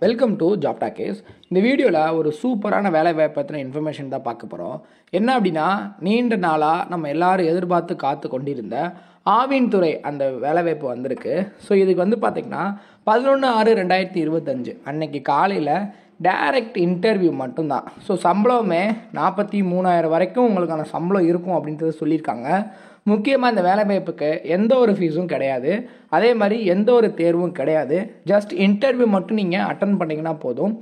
Welcome to job talkies. இந்த வீடியோவில் ஒரு சூப்பரான வேலைவாய்ப்பு பற்றின இன்ஃபர்மேஷன் தான் பார்க்க போகிறோம். என்ன அப்படின்னா, நீண்ட நாளாக நம்ம எல்லாரும் எதிர்பார்த்து காத்து கொண்டிருந்த ஆவின் துறை அந்த வேலைவாய்ப்பு வந்திருக்கு. ஸோ இதுக்கு பார்த்திங்கன்னா 11/6/2025 அன்னைக்கு காலையில் டைரக்ட் இன்டர்வியூ மட்டும்தான். ஸோ சம்பளமே 43,000 வரைக்கும் உங்களுக்கான சம்பளம் இருக்கும் அப்படின்றது சொல்லியிருக்காங்க. முக்கியமாக இந்த வேலைவாய்ப்புக்கு எந்த ஒரு ஃபீஸும் கிடையாது, அதே மாதிரி எந்த ஒரு தேர்வும் கிடையாது. ஜஸ்ட் இன்டர்வியூ மட்டும் நீங்கள் அட்டன் பண்ணிங்கன்னா போதும்.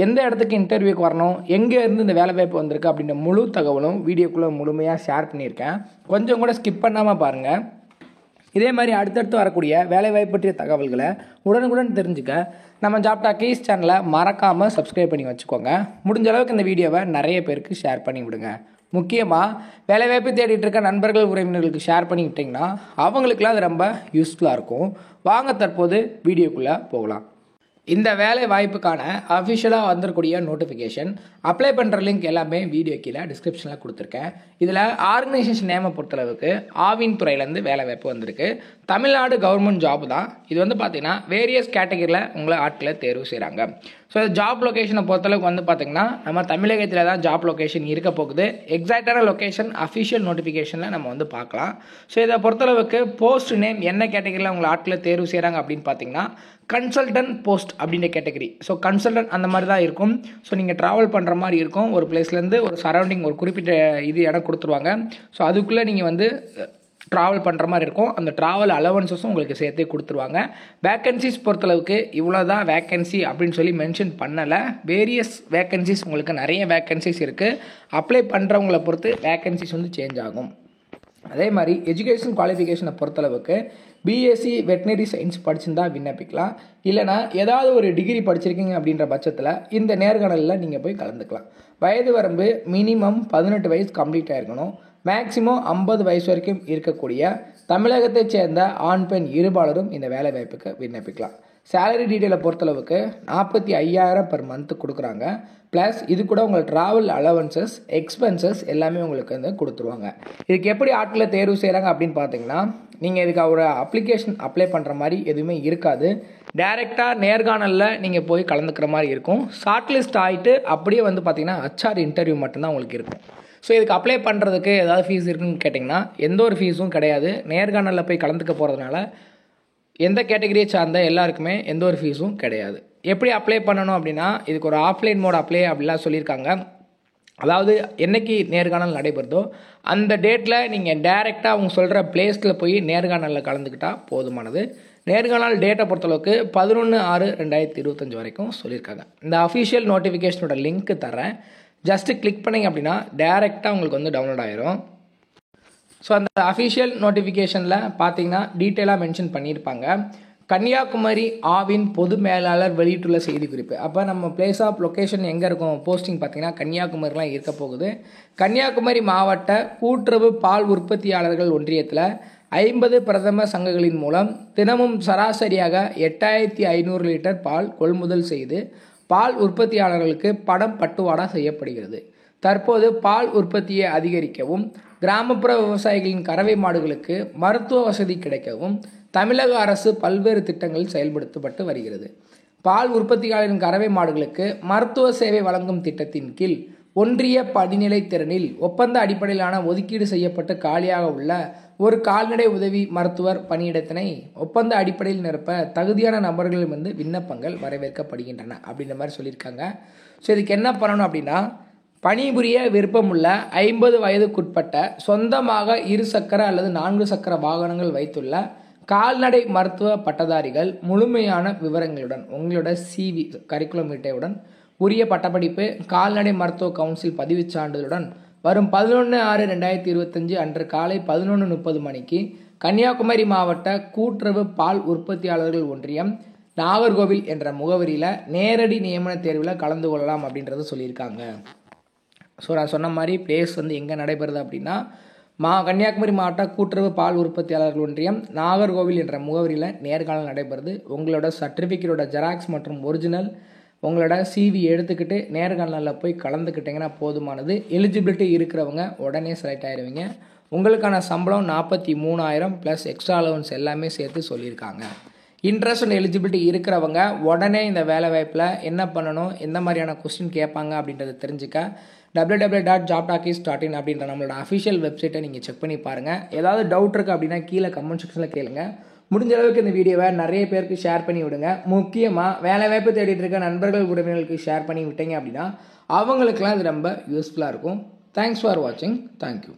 எந்த இடத்துக்கு இன்டர்வியூக்கு வரணும், எங்கே இருந்து இந்த வேலைவாய்ப்பு வந்திருக்கு அப்படின்ற முழு தகவலும் வீடியோக்குள்ளே முழுமையாக ஷேர் பண்ணியிருக்கேன். கொஞ்சம் கூட ஸ்கிப் பண்ணாமல் பாருங்கள். இதே மாதிரி அடுத்தடுத்து வரக்கூடிய வேலைவாய்ப்பு பற்றிய தகவல்களை உடனுக்குடன் தெரிஞ்சுக்க நம்ம ஜாப் டாக்கீஸ் சேனலை மறக்காமல் சப்ஸ்கிரைப் பண்ணி வச்சுக்கோங்க. முடிஞ்ச அளவுக்கு இந்த வீடியோவை நிறைய பேருக்கு ஷேர் பண்ணி விடுங்க. முக்கியமாக வேலைவாய்ப்பு தேடிட்டு இருக்க நண்பர்கள் உறவினர்களுக்கு ஷேர் பண்ணிக்கிட்டிங்கன்னா அவங்களுக்குலாம் அது ரொம்ப யூஸ்ஃபுல்லாக இருக்கும். வாங்க தற்போது வீடியோக்குள்ளே போகலாம். இந்த வேலை வாய்ப்புக்கான அஃபிஷியலாக வந்துருக்கூடிய நோட்டிஃபிகேஷன் அப்ளை பண்ணுற லிங்க் எல்லாமே வீடியோ கீழே டிஸ்கிரிப்ஷனில் கொடுத்துருக்கேன். இதில் ஆர்கனைசேஷன் நேமை பொறுத்தளவுக்கு ஆவின் துறையிலேருந்து வேலை வாய்ப்பு வந்திருக்கு. தமிழ்நாடு கவர்மெண்ட் ஜாப் தான். இது பார்த்திங்கன்னா வேரியஸ் கேட்டகரியில் உங்களை ஆட்களை தேர்வு செய்கிறாங்க. ஸோ ஜாப் லொக்கேஷனை பொறுத்தளவுக்கு பார்த்திங்கன்னா நம்ம தமிழகத்தில் தான் ஜாப் லொக்கேஷன் இருக்க போகுது. எக்ஸாக்டான லொக்கேஷன் அஃபிஷியல் நோட்டிஃபிகேஷனில் நம்ம பார்க்கலாம். ஸோ இதை பொறுத்தளவுக்கு போஸ்ட் நேம் என்ன கேட்டகரியில் உங்களை ஆட்களை தேர்வு செய்கிறாங்க அப்படின்னு பார்த்தீங்கன்னா கன்சல்டன்ட் போஸ்ட் அப்படின்ற கேட்டகரி. ஸோ கன்சல்டன்ட் அந்த மாதிரி தான் இருக்கும். ஸோ நீங்கள் ட்ராவல் பண்ணுற மாதிரி இருக்கும். ஒரு பிளேஸ்லேருந்து ஒரு சரௌண்டிங் ஒரு குறிப்பிட்ட இடம் கொடுத்துருவாங்க. ஸோ அதுக்குள்ளே நீங்கள் ட்ராவல் பண்ணுற மாதிரி இருக்கும். அந்த ட்ராவல் அலவன்சஸும் உங்களுக்கு சேர்த்தே கொடுத்துருவாங்க. வேக்கன்சிஸ் பொறுத்தளவுக்கு இவ்வளோ தான் வேக்கன்சி அப்படின்னு சொல்லி மென்ஷன் பண்ணலை. வேரியஸ் வேக்கன்சிஸ் உங்களுக்கு நிறைய வேக்கன்சிஸ் இருக்குது. அப்ளை பண்ணுறவங்களை பொறுத்து வேக்கன்சிஸ் சேஞ்ச் ஆகும். அதே மாதிரி எஜுகேஷன் குவாலிஃபிகேஷனை பொறுத்தளவுக்கு பிஎஸ்சி வெட்டினரி சயின்ஸ் படிச்சுருந்தா விண்ணப்பிக்கலாம். இல்லைனா ஏதாவது ஒரு டிகிரி படிச்சிருக்கீங்க அப்படின்ற பட்சத்தில் இந்த நேர்காணலில் நீங்கள் போய் கலந்துக்கலாம். வயது வரம்பு மினிமம் 18 வயசு கம்ப்ளீட் ஆகிருக்கணும். மேக்ஸிமம் 50 வயசு வரைக்கும் இருக்கக்கூடிய தமிழகத்தைச் சேர்ந்த ஆண் பெண் இருபாலரும் இந்த வேலை வாய்ப்புக்கு விண்ணப்பிக்கலாம். சேலரி டீட்டெயிலை பொறுத்தளவுக்கு 45,000 per month கொடுக்குறாங்க. ப்ளஸ் இது கூட உங்களுக்கு ட்ராவல் அலவன்சஸ் எக்ஸ்பென்சஸ் எல்லாமே உங்களுக்கு கொடுத்துருவாங்க. இதுக்கு எப்படி ஆட்களை தேர்வு செய்கிறாங்க அப்படின்னு பார்த்தீங்கன்னா, நீங்கள் இதுக்கு ஒரு அப்ளிகேஷன் அப்ளை பண்ணுற மாதிரி எதுவுமே இருக்காது. டைரெக்டாக நேர்காணலில் நீங்கள் போய் கலந்துக்கிற மாதிரி இருக்கும். ஷார்ட் லிஸ்ட் ஆகிட்டு அப்படியே பார்த்தீங்கன்னா HR இன்டர்வியூ மட்டும்தான் உங்களுக்கு இருக்கும். ஸோ இதுக்கு அப்ளை பண்ணுறதுக்கு ஏதாவது ஃபீஸ் இருக்குன்னு கேட்டிங்கன்னா எந்த ஒரு ஃபீஸும் கிடையாது. நேர்காணலில் போய் கலந்துக்க போகிறதுனால எந்த கேட்டகரியை சார்ந்த எல்லாருக்குமே எந்த ஒரு ஃபீஸும் கிடையாது. எப்படி அப்ளை பண்ணணும் அப்படின்னா, இதுக்கு ஒரு ஆஃப்லைன் மோட் அப்ளை அப்படிலாம் சொல்லியிருக்காங்க. அதாவது என்றைக்கு நேர்காணல் நடைபெறுதோ அந்த டேட்டில் நீங்கள் டைரெக்டாக அவங்க சொல்கிற பிளேஸில் போய் நேர்காணலில் கலந்துக்கிட்டால் போதுமானது. நேர்காணல் டேட்டை பொறுத்தளவுக்கு 11/6/2025 வரைக்கும் சொல்லியிருக்காங்க. இந்த அஃபிஷியல் நோட்டிஃபிகேஷனோட லிங்க்கு தரேன். ஜஸ்ட்டு கிளிக் பண்ணிங்க அப்படின்னா டைரெக்டாக உங்களுக்கு டவுன்லோட் ஆயிரும். ஸோ அந்த அஃபிஷியல் நோட்டிஃபிகேஷனில் பார்த்தீங்கன்னா டீட்டெயிலாக மென்ஷன் பண்ணியிருப்பாங்க. கன்னியாகுமரி ஆவின் பொது மேலாளர் வெளியிட்டுள்ள செய்திக்குறிப்பு. அப்போ நம்ம பிளேஸ் ஆஃப் லொக்கேஷன் எங்கே இருக்கும், போஸ்டிங் பார்த்தீங்கன்னா கன்னியாகுமரிலாம் இருக்க போகுது. கன்னியாகுமரி மாவட்ட கூட்டுறவு பால் உற்பத்தியாளர்கள் ஒன்றியத்தில் 50 பிரதம சங்கங்களின் மூலம் தினமும் சராசரியாக 8,500 லிட்டர் பால் கொள்முதல் செய்து பால் உற்பத்தியாளர்களுக்கு பணம் பட்டுவாடா செய்யப்படுகிறது. தற்போது பால் உற்பத்தியை அதிகரிக்கவும் கிராமப்புற விவசாயிகளின் கறவை மாடுகளுக்கு மருத்துவ வசதி கிடைக்கவும் தமிழக அரசு பல்வேறு திட்டங்கள் செயல்படுத்தப்பட்டு வருகிறது. பால் உற்பத்தியாளரின் கறவை மாடுகளுக்கு மருத்துவ சேவை வழங்கும் திட்டத்தின் கீழ் ஒன்றிய படிநிலை திறனில் ஒப்பந்த அடிப்படையிலான ஒதுக்கீடு செய்யப்பட்டு காலியாக உள்ள ஒரு கால்நடை உதவி மருத்துவர் பணியிடத்தினை ஒப்பந்த அடிப்படையில் நிரப்ப தகுதியான நபர்களிடமிருந்து விண்ணப்பங்கள் வரவேற்கப்படுகின்றன அப்படின்ற மாதிரி சொல்லியிருக்காங்க. ஸோ இதுக்கு என்ன பண்ணணும் அப்படின்னா, பணிபுரிய விருப்பமுள்ள 50 வயதுக்குட்பட்ட சொந்தமாக 2 சக்கர அல்லது 4 சக்கர வாகனங்கள் வைத்துள்ள கால்நடை மருத்துவ பட்டதாரிகள் முழுமையான விவரங்களுடன் உங்களோட CV கரிக்குலம் அட்டையுடன் உரிய பட்டப்படிப்பு கால்நடை மருத்துவ கவுன்சில் பதிவுச் சான்றிதழுடன் வரும் 11/6/2025 அன்று காலை 11:30 மணிக்கு கன்னியாகுமரி மாவட்ட கூட்டுறவு பால் உற்பத்தியாளர்கள் ஒன்றியம் நாகர்கோவில் என்ற முகவரியில் நேரடி நியமன தேர்வில் கலந்து கொள்ளலாம் அப்படின்றத சொல்லியிருக்காங்க. ஸோ நான் சொன்ன மாதிரி பிளேஸ் எங்கே நடைபெறுது அப்படின்னா, கன்னியாகுமரி மாவட்ட கூட்டுறவு பால் உற்பத்தியாளர்கள் ஒன்றியம் நாகர்கோவில் என்ற முகவரியில் நேர்காணல் நடைபெறுது. உங்களோட சர்டிஃபிகேட்டோட ஜெராக்ஸ் மற்றும் ஒரிஜினல் உங்களோட CV எடுத்துக்கிட்டு நேர்காணலில் போய் கலந்துக்கிட்டிங்கன்னா போதுமானது. எலிஜிபிலிட்டி இருக்கிறவங்க உடனே செலக்ட் ஆகிடுவீங்க. உங்களுக்கான சம்பளம் 43,000 ப்ளஸ் எக்ஸ்ட்ரா அலவன்ஸ் எல்லாமே சேர்த்து சொல்லியிருக்காங்க. இன்ட்ரெஸ்ட் அண்ட் எலிஜிபிலிட்டி இருக்கிறவங்க உடனே இந்த வேலைவாய்ப்பில் என்ன பண்ணணும், எந்த மாதிரியான கொஸ்டின் கேட்பாங்க அப்படின்றத தெரிஞ்சுக்க www.jobtalkies.in அப்படின்ற நம்மளோட அஃபிஷியல் வெப்சைட்டை நீங்கள் செக் பண்ணி பாருங்கள். ஏதாவது டவுட் இருக்குது அப்படின்னா கீழே கமெண்ட் செக்ஷனில் கேளுங்க. முடிஞ்ச அளவுக்கு இந்த வீடியோவை நிறைய பேருக்கு ஷேர் பண்ணி விடுங்க. முக்கியமாக வேலைவாய்ப்பு தேடிட்டு இருக்க நண்பர்கள் உறவினர்களுக்கு ஷேர் பண்ணி விட்டீங்க அப்படின்னா அவங்களுக்குலாம் இது ரொம்ப யூஸ்ஃபுல்லாக இருக்கும். தேங்க்ஸ் ஃபார் வாட்சிங். தேங்க்யூ.